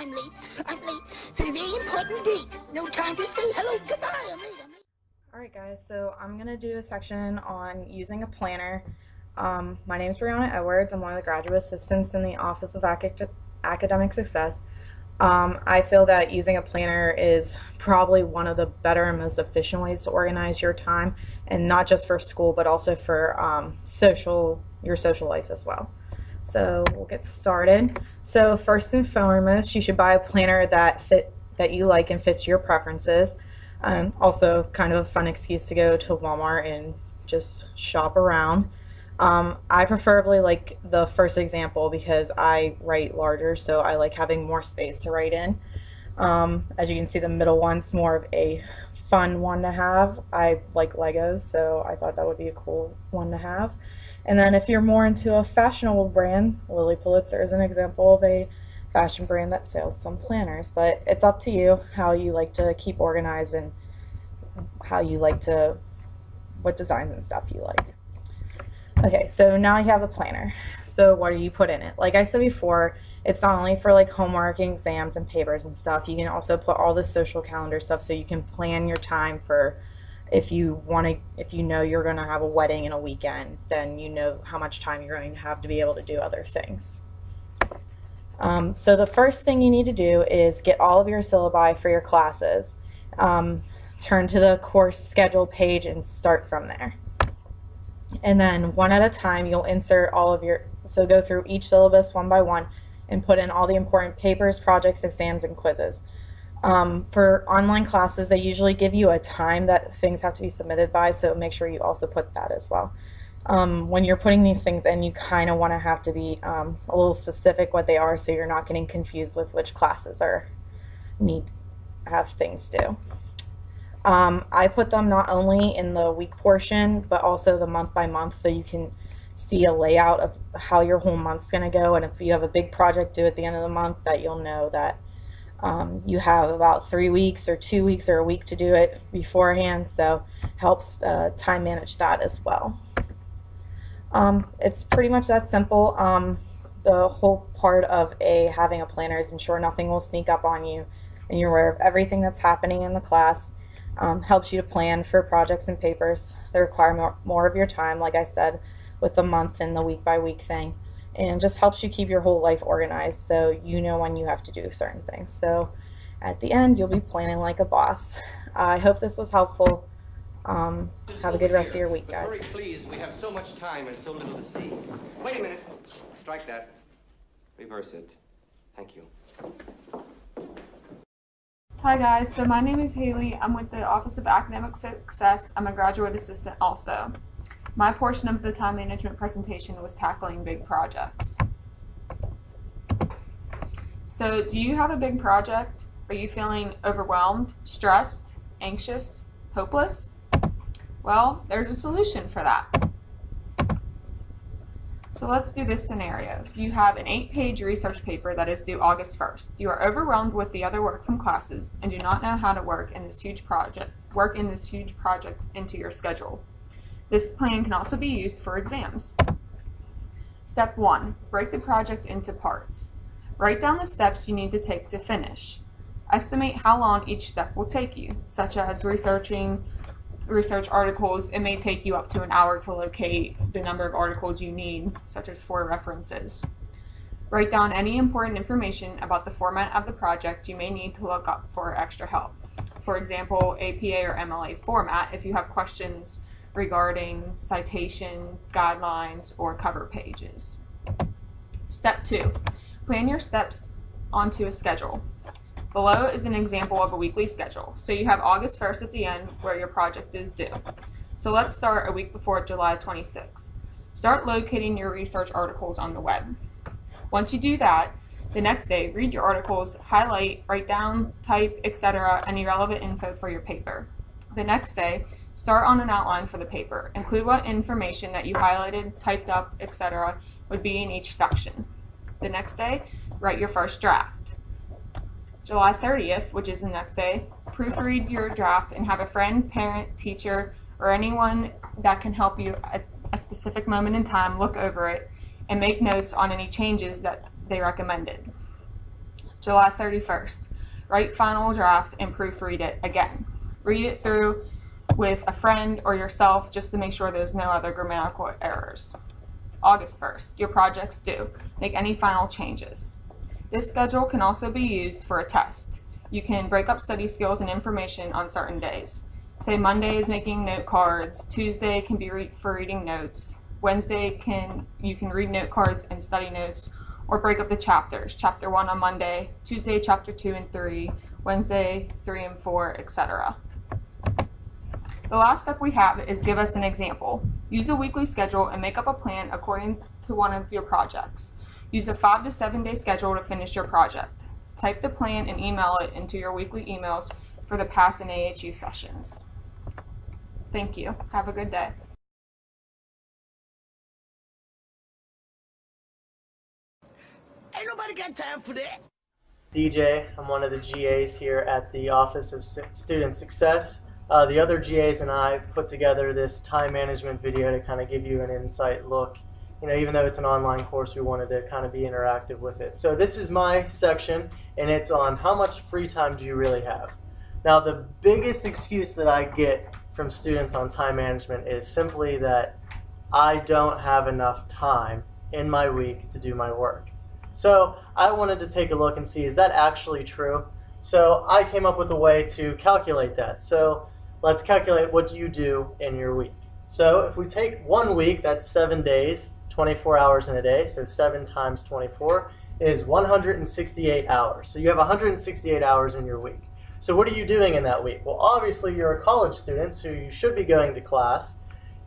I'm late. I'm late for a very important date. No time to say hello, goodbye. I'm late. Alright guys, so I'm going to do a section on using a planner. My name is Brianna Edwards. I'm one of the graduate assistants in the Office of Academic Success. I feel that using a planner is probably one of the better and most efficient ways to organize your time, and not just for school but also for your social life as well. So we'll get started. So first and foremost, you should buy a planner that you like and fits your preferences. Also kind of a fun excuse to go to Walmart and just shop around. I preferably like the first example because I write larger, so I like having more space to write in. As you can see, the middle one's more of a fun one to have. I like Legos, so I thought that would be a cool one to have. And then if you're more into a fashionable brand, Lilly Pulitzer is an example of a fashion brand that sells some planners, but it's up to you how you like to keep organized and what designs and stuff you like. Okay, so now you have a planner. So what do you put in it? Like I said before, it's not only for like homework, exams, and papers and stuff. You can also put all the social calendar stuff so you can plan your time for if you know you're going to have a wedding in a weekend, then you know how much time you're going to have to be able to do other things. So the first thing you need to do is get all of your syllabi for your classes. Turn to the course schedule page and start from there. And then one at a time, you'll insert so go through each syllabus one by one and put in all the important papers, projects, exams, and quizzes. For online classes, they usually give you a time that things have to be submitted by, so make sure you also put that as well. When you're putting these things in, you kind of want to have to be a little specific what they are so you're not getting confused with which classes have things due. I put them not only in the week portion but also the month by month, so you can see a layout of how your whole month's going to go, and if you have a big project due at the end of the month, that you'll know that you have about 3 weeks or 2 weeks or a week to do it beforehand, so helps time manage that as well. It's pretty much that simple. The whole part of having a planner is ensure nothing will sneak up on you and you're aware of everything that's happening in the class. Helps you to plan for projects and papers that require more of your time, like I said, with the month and the week by week thing, and just helps you keep your whole life organized so you know when you have to do certain things. So at the end, you'll be planning like a boss. I hope this was helpful. Have a good rest of your week, guys. Hurry, please. We have so much time and so little to see. Wait a minute. Strike that. Reverse it. Thank you. Hi guys, so my name is Haley. I'm with the Office of Academic Success. I'm a graduate assistant also. My portion of the time management presentation was tackling big projects. So do you have a big project? Are you feeling overwhelmed, stressed, anxious, hopeless? Well, there's a solution for that. So let's do this scenario. You have an 8-page research paper that is due August 1st. You are overwhelmed with the other work from classes and do not know how to work in this huge project into your schedule. This plan can also be used for exams. Step 1, break the project into parts. Write down the steps you need to take to finish. Estimate how long each step will take you, such as research articles. It may take you up to an hour to locate the number of articles you need, such as 4 references. Write down any important information about the format of the project you may need to look up for extra help. For example, APA or MLA format if you have questions regarding citation, guidelines, or cover pages. Step 2, plan your steps onto a schedule. Below is an example of a weekly schedule. So you have August 1st at the end where your project is due. So let's start a week before July 26th. Start locating your research articles on the web. Once you do that, the next day, read your articles, highlight, write down, type, etc., any relevant info for your paper. The next day, start on an outline for the paper. Include what information that you highlighted, typed up, etc. would be in each section. The next day, write your first draft. July 30th, which is the next day, proofread your draft and have a friend, parent, teacher, or anyone that can help you at a specific moment in time look over it and make notes on any changes that they recommended. July 31st. Write final draft and proofread it again. Read it through with a friend or yourself just to make sure there's no other grammatical errors. August 1st, your project's due. Make any final changes. This schedule can also be used for a test. You can break up study skills and information on certain days. Say Monday is making note cards, Tuesday can be for reading notes, Wednesday you can read note cards and study notes, or break up the chapters. Chapter 1 on Monday, Tuesday chapter 2 and 3, Wednesday 3 and 4, etc. The last step we have is give us an example. Use a weekly schedule and make up a plan according to one of your projects. Use a 5 to 7 day schedule to finish your project. Type the plan and email it into your weekly emails for the PASS and AHU sessions. Thank you. Have a good day. Ain't nobody got time for that. DJ, I'm one of the GAs here at the Office of Student Success. The other GAs and I put together this time management video to kind of give you an insight look. You know, even though it's an online course, we wanted to kind of be interactive with it. So this is my section, and it's on how much free time do you really have. Now, the biggest excuse that I get from students on time management is simply that I don't have enough time in my week to do my work. So I wanted to take a look and see, is that actually true? So I came up with a way to calculate that. So let's calculate what do you do in your week. So if we take 1 week, that's 7 days, 24 hours in a day, so 7 times 24 is 168 hours. So you have 168 hours in your week. So what are you doing in that week? Well, obviously you're a college student, so you should be going to class.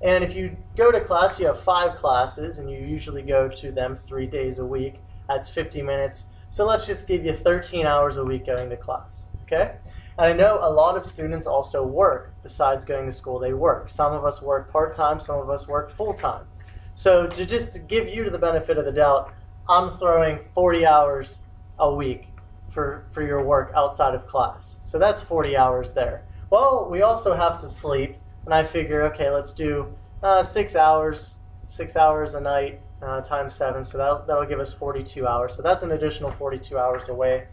And if you go to class, you have 5 classes, and you usually go to them 3 days a week. That's 50 minutes. So let's just give you 13 hours a week going to class, okay? And I know a lot of students also work. Besides going to school, they work. Some of us work part-time, some of us work full-time. So to give you to the benefit of the doubt, I'm throwing 40 hours a week for your work outside of class. So that's 40 hours there. Well, we also have to sleep, and I figure, okay, let's do 6 hours a night times 7, so that'll give us 42 hours. So that's an additional 42 hours away.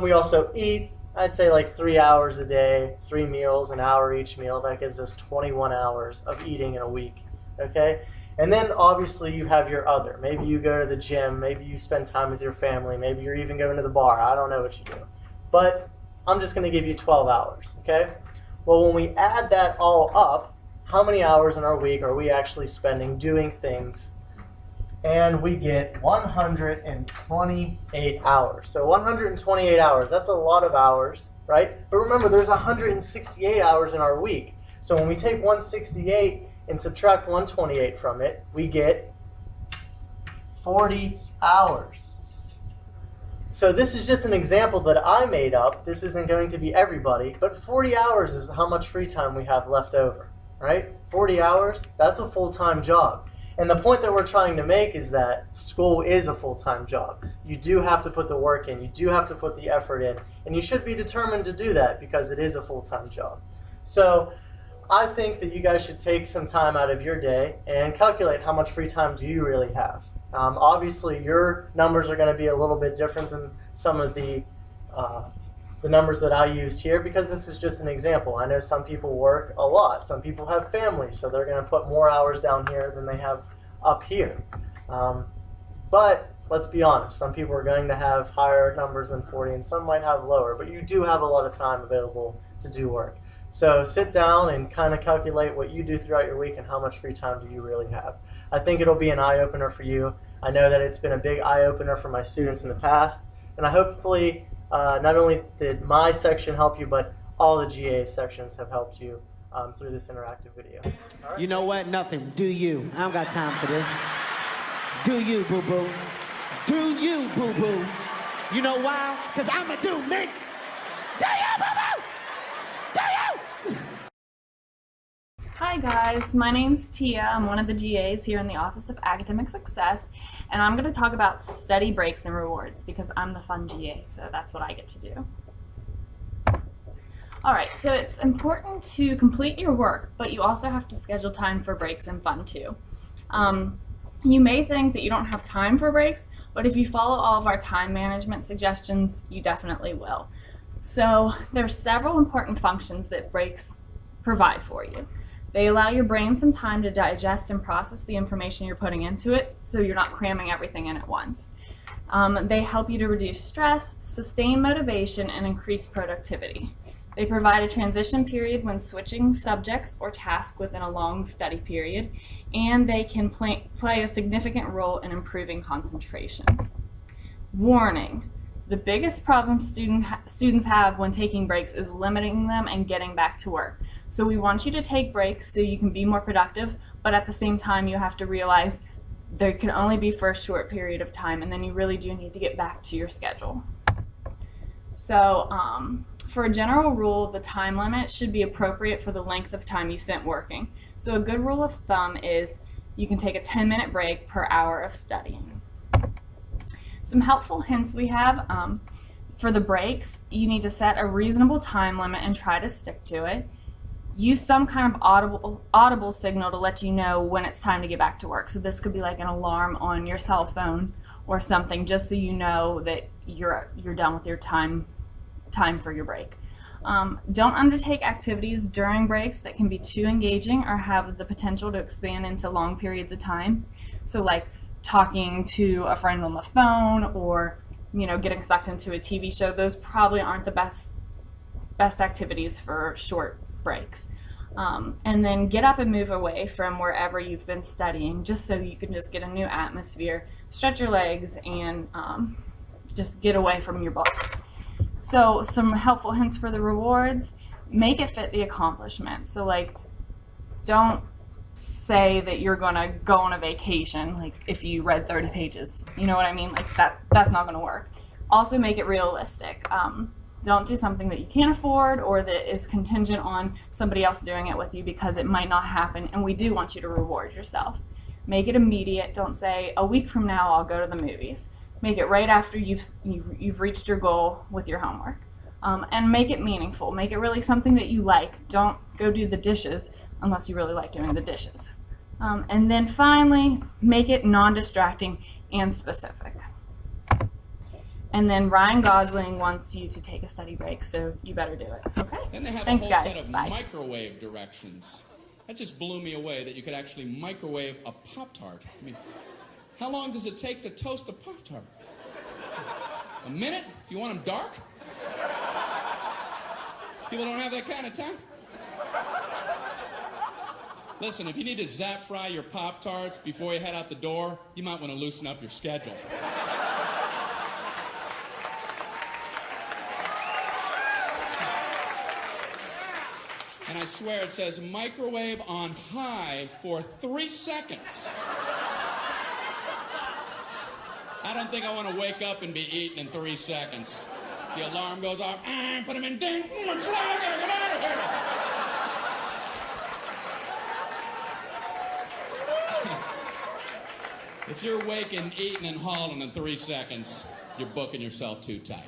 We also eat, I'd say like 3 hours a day, 3 meals, an hour each meal. That gives us 21 hours of eating in a week, okay? And then obviously you have your other. Maybe you go to the gym, maybe you spend time with your family, maybe you're even going to the bar. I don't know what you do. But I'm just going to give you 12 hours, okay? Well, when we add that all up, how many hours in our week are we actually spending doing things? And we get 128 hours. So 128 hours, that's a lot of hours, right? But remember, there's 168 hours in our week. So when we take 168 and subtract 128 from it, we get 40 hours. So this is just an example that I made up. This isn't going to be everybody, but 40 hours is how much free time we have left over, right? 40 hours, that's a full-time job. And the point that we're trying to make is that school is a full-time job. You do have to put the work in, you do have to put the effort in, and you should be determined to do that because it is a full-time job. So I think that you guys should take some time out of your day and calculate how much free time do you really have. Obviously, your numbers are going to be a little bit different than some of the numbers that I used here because this is just an example. I know some people work a lot. Some people have families, so they're going to put more hours down here than they have up here. But let's be honest, some people are going to have higher numbers than 40 and some might have lower, but you do have a lot of time available to do work. So sit down and kind of calculate what you do throughout your week and how much free time do you really have. I think it'll be an eye-opener for you. I know that it's been a big eye-opener for my students in the past, and I hopefully not only did my section help you, but all the GA sections have helped you through this interactive video. Right. You know what? Nothing. Do you. I don't got time for this. Do you, boo-boo. Do you, boo-boo. You know why? Because I'm a do me. Do you, boo-boo? Do you? Hi guys, my name's Tia. I'm one of the GAs here in the Office of Academic Success, and I'm going to talk about study breaks and rewards because I'm the fun GA, so that's what I get to do. Alright, so it's important to complete your work, but you also have to schedule time for breaks and fun too. You may think that you don't have time for breaks, but if you follow all of our time management suggestions, you definitely will. So there's several important functions that breaks provide for you. They allow your brain some time to digest and process the information you're putting into it, so you're not cramming everything in at once. They help you to reduce stress, sustain motivation, and increase productivity. They provide a transition period when switching subjects or tasks within a long study period, and they can play a significant role in improving concentration. Warning: the biggest problem students have when taking breaks is limiting them and getting back to work. So we want you to take breaks so you can be more productive, but at the same time you have to realize they can only be for a short period of time, and then you really do need to get back to your schedule. So for a general rule, the time limit should be appropriate for the length of time you spent working. So a good rule of thumb is you can take a 10-minute break per hour of studying. Some helpful hints we have for the breaks: you need to set a reasonable time limit and try to stick to it. Use some kind of audible signal to let you know when it's time to get back to work. So this could be like an alarm on your cell phone or something, just so you know that you're done with your time for your break. Don't undertake activities during breaks that can be too engaging or have the potential to expand into long periods of time. So like talking to a friend on the phone, or getting sucked into a TV show. Those probably aren't the best activities for short breaks. And then get up and move away from wherever you've been studying, just so you can just get a new atmosphere, stretch your legs, and just get away from your books. So some helpful hints for the rewards: make it fit the accomplishment. So like, don't say that you're gonna go on a vacation like if you read 30 pages. You know what I mean? Like that's not gonna work. Also make it realistic. Don't do something that you can't afford or that is contingent on somebody else doing it with you, because it might not happen, and we do want you to reward yourself. Make it immediate. Don't say a week from now I'll go to the movies. Make it right after you've reached your goal with your homework. And make it meaningful. Make it really something that you like. Don't go do the dishes unless you really like doing the dishes. And then finally, make it non-distracting and specific. And then Ryan Gosling wants you to take a study break, so you better do it. Okay? Then they have Thanks, a whole guys. set of Bye. microwave directions. That just blew me away, that you could actually microwave a Pop-Tart. I mean, how long does it take to toast a Pop-Tart? A minute? If you want them dark? People don't have that kind of time. Listen, if you need to zap fry your Pop-Tarts before you head out the door, you might want to loosen up your schedule. And I swear it says microwave on high for 3 seconds. I don't think I want to wake up and be eaten in 3 seconds. The alarm goes off, put them in ding, it's late, I gotta get out of here. If you're waking, eating, and hauling in 3 seconds, you're booking yourself too tight.